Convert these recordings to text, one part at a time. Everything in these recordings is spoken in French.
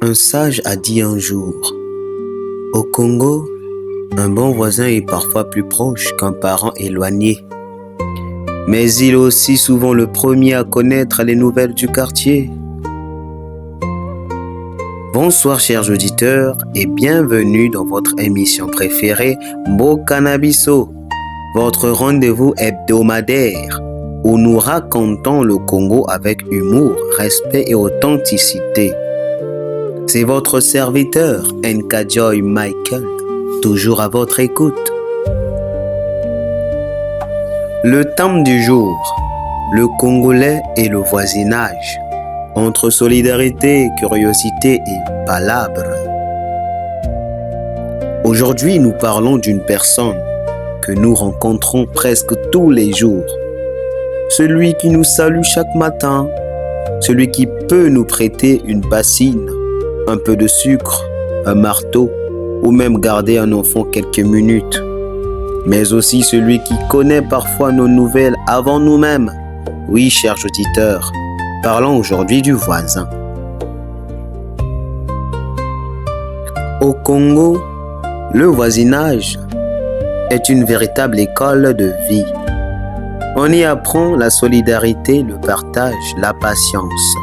Un sage a dit un jour, au Congo, un bon voisin est parfois plus proche qu'un parent éloigné. Mais il est aussi souvent le premier à connaître les nouvelles du quartier. Bonsoir chers auditeurs et bienvenue dans votre émission préférée Mboka-na-biso, votre rendez-vous hebdomadaire où nous racontons le Congo avec humour, respect et authenticité. C'est votre serviteur Nkajoy Michael, toujours à votre écoute. Le thème du jour, le Congolais et le voisinage, entre solidarité, curiosité et palabres. Aujourd'hui, nous parlons d'une personne que nous rencontrons presque tous les jours. Celui qui nous salue chaque matin, celui qui peut nous prêter une bassine, un peu de sucre, un marteau ou même garder un enfant quelques minutes. Mais aussi celui qui connaît parfois nos nouvelles avant nous-mêmes. Oui, chers auditeurs, parlons aujourd'hui du voisin. Au Congo, le voisinage est une véritable école de vie. On y apprend la solidarité, le partage, la patience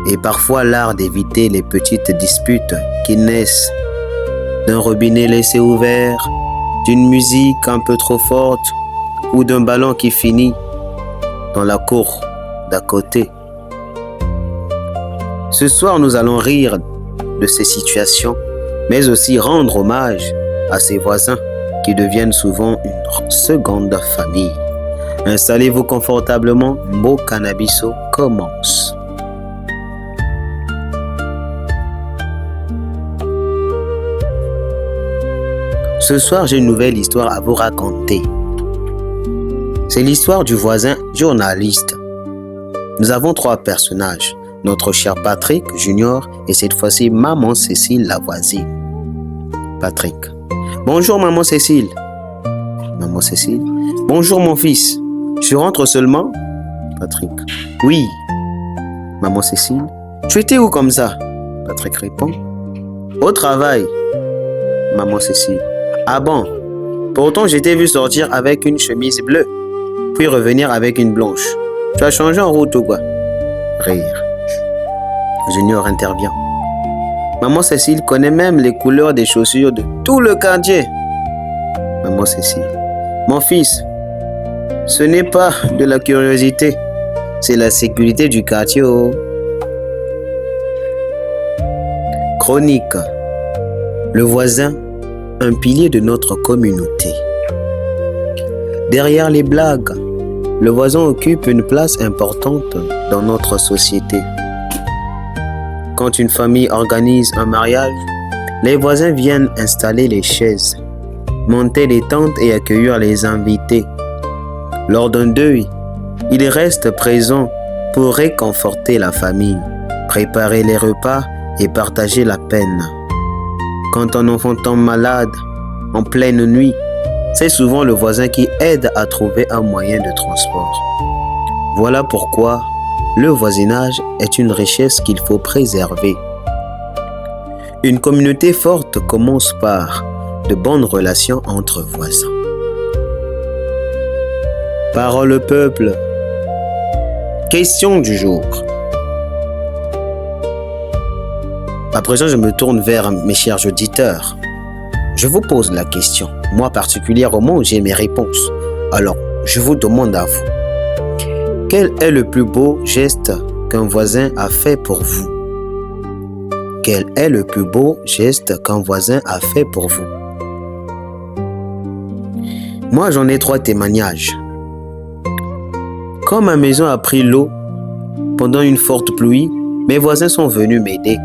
et parfois l'art d'éviter les petites disputes qui naissent d'un robinet laissé ouvert, d'une musique un peu trop forte ou d'un ballon qui finit dans la cour d'à côté. Ce soir, nous allons rire de ces situations, mais aussi rendre hommage à ces voisins qui deviennent souvent une seconde famille. Installez-vous confortablement, Mboka-na-biso commence. Ce soir, j'ai une nouvelle histoire à vous raconter. C'est l'histoire du voisin journaliste. Nous avons 3 personnages. Notre cher Patrick Junior et cette fois-ci maman Cécile la voisine. Patrick. Bonjour maman Cécile. Maman Cécile. Bonjour mon fils. Je rentre seulement. Patrick. Oui. Maman Cécile. Tu étais où comme ça? Patrick répond. Au travail. Maman Cécile. Ah bon? Pourtant j'étais vu sortir avec une chemise bleue, puis revenir avec une blanche. Tu as changé en route ou quoi? Rire. Junior intervient. Maman Cécile connaît même les couleurs des chaussures de tout le quartier. Maman Cécile. Mon fils, ce n'est pas de la curiosité, c'est la sécurité du quartier. Oh. Chronique. Le voisin, un pilier de notre communauté. Derrière les blagues, le voisin occupe une place importante dans notre société. Quand une famille organise un mariage, les voisins viennent installer les chaises, monter les tentes et accueillir les invités. Lors d'un deuil, ils restent présents pour réconforter la famille, préparer les repas et partager la peine. Quand un enfant tombe malade en pleine nuit, c'est souvent le voisin qui aide à trouver un moyen de transport. Voilà pourquoi le voisinage est une richesse qu'il faut préserver. Une communauté forte commence par de bonnes relations entre voisins. Parole au peuple. Question du jour. À présent, je me tourne vers mes chers auditeurs. Je vous pose la question. Moi particulièrement, j'ai mes réponses. Alors, je vous demande à vous. Quel est le plus beau geste qu'un voisin a fait pour vous? Quel est le plus beau geste qu'un voisin a fait pour vous? Moi, j'en ai 3 témoignages. Quand ma maison a pris l'eau pendant une forte pluie, mes voisins sont venus m'aider,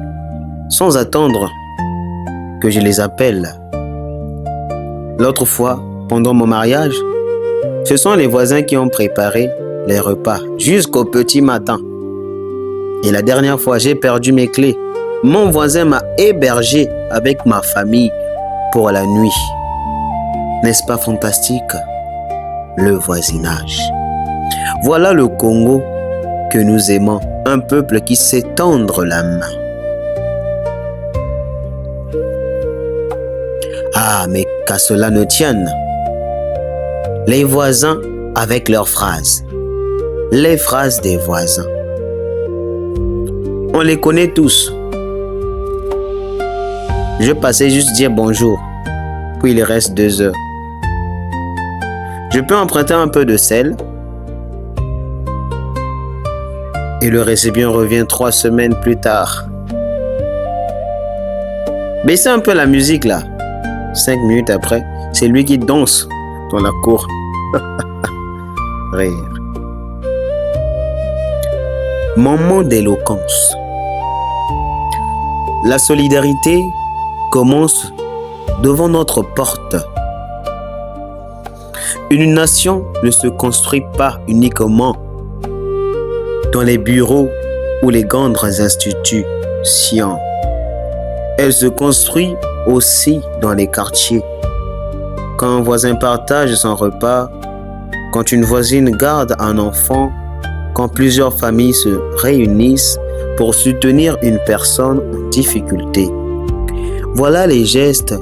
sans attendre que je les appelle. L'autre fois, pendant mon mariage, ce sont les voisins qui ont préparé les repas jusqu'au petit matin. Et la dernière fois, j'ai perdu mes clés. Mon voisin m'a hébergé avec ma famille pour la nuit. N'est-ce pas fantastique? Le voisinage. Voilà le Congo que nous aimons, un peuple qui sait tendre la main. Ah, mais qu'à cela ne tienne. Les voisins avec leurs phrases. Les phrases des voisins. On les connaît tous. Je passais juste dire bonjour, puis il reste 2 heures. Je peux emprunter un peu de sel et le récipient revient 3 semaines plus tard. Baissez un peu la musique là. 5 minutes après, c'est lui qui danse dans la cour. Rire. Moment d'éloquence. La solidarité commence devant notre porte. Une nation ne se construit pas uniquement dans les bureaux ou les grandes institutions. Elle se construit aussi dans les quartiers. Quand un voisin partage son repas, quand une voisine garde un enfant, quand plusieurs familles se réunissent pour soutenir une personne en difficulté. Voilà les gestes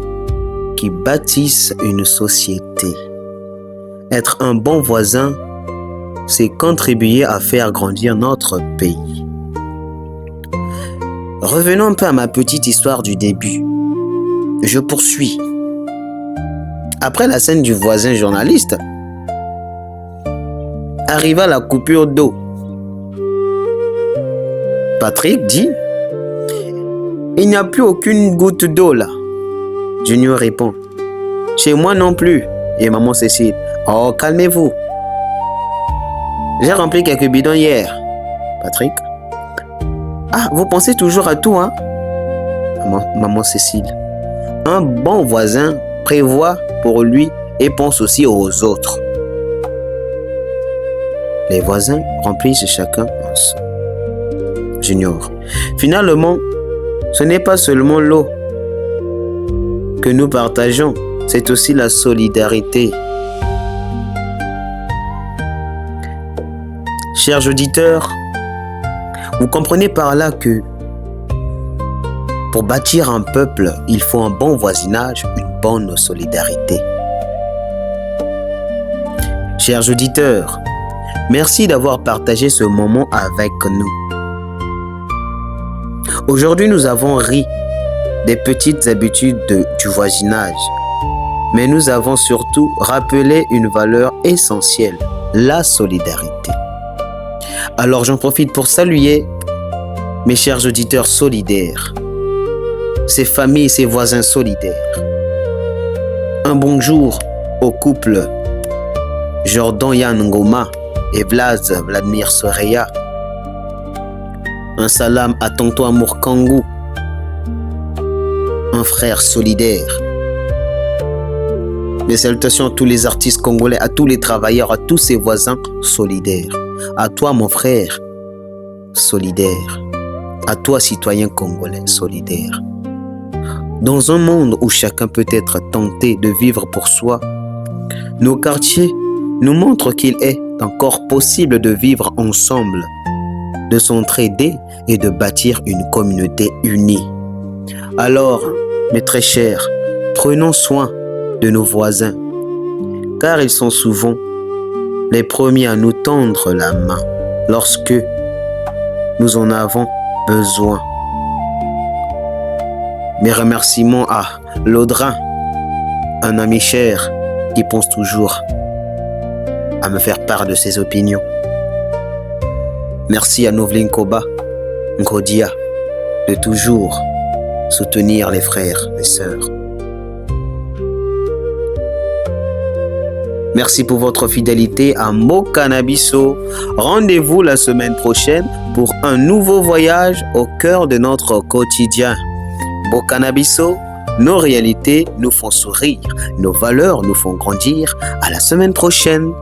qui bâtissent une société. Être un bon voisin, c'est contribuer à faire grandir notre pays. Revenons un peu à ma petite histoire du début. Je poursuis. Après la scène du voisin journaliste, arriva la coupure d'eau. Patrick dit: il n'y a plus aucune goutte d'eau là. Junior répond: chez moi non plus. Et maman Cécile: oh, calmez-vous. J'ai rempli quelques bidons hier. Patrick: ah, vous pensez toujours à tout, hein? Maman Cécile: un bon voisin prévoit pour lui et pense aussi aux autres. Les voisins remplissent chacun un seau. Junior: finalement, ce n'est pas seulement l'eau que nous partageons, c'est aussi la solidarité. Chers auditeurs, vous comprenez par là que pour bâtir un peuple, il faut un bon voisinage, une bonne solidarité. Chers auditeurs, merci d'avoir partagé ce moment avec nous. Aujourd'hui, nous avons ri des petites habitudes du voisinage, mais nous avons surtout rappelé une valeur essentielle, la solidarité. Alors j'en profite pour saluer mes chers auditeurs solidaires, ces familles, ces voisins solidaires. Un bonjour au couple Jordan Yann Ngoma et Vladimir Soreya. Un salam à tonton Amour Kangou, un frère solidaire. Mes salutations à tous les artistes congolais, à tous les travailleurs, à tous ses voisins solidaires. À toi mon frère solidaire, à toi citoyen congolais solidaire. Dans un monde où chacun peut être tenté de vivre pour soi, nos quartiers nous montrent qu'il est encore possible de vivre ensemble, de s'entraider et de bâtir une communauté unie. Alors, mes très chers, prenons soin de nos voisins, car ils sont souvent les premiers à nous tendre la main lorsque nous en avons besoin. Mes remerciements à Laudrin, un ami cher qui pense toujours à me faire part de ses opinions. Merci à Novlin Koba, Ngodia, de toujours soutenir les frères et sœurs. Merci pour votre fidélité à Mokanabiso. Rendez-vous la semaine prochaine pour un nouveau voyage au cœur de notre quotidien. Mokanabiso, nos réalités nous font sourire, nos valeurs nous font grandir. À la semaine prochaine.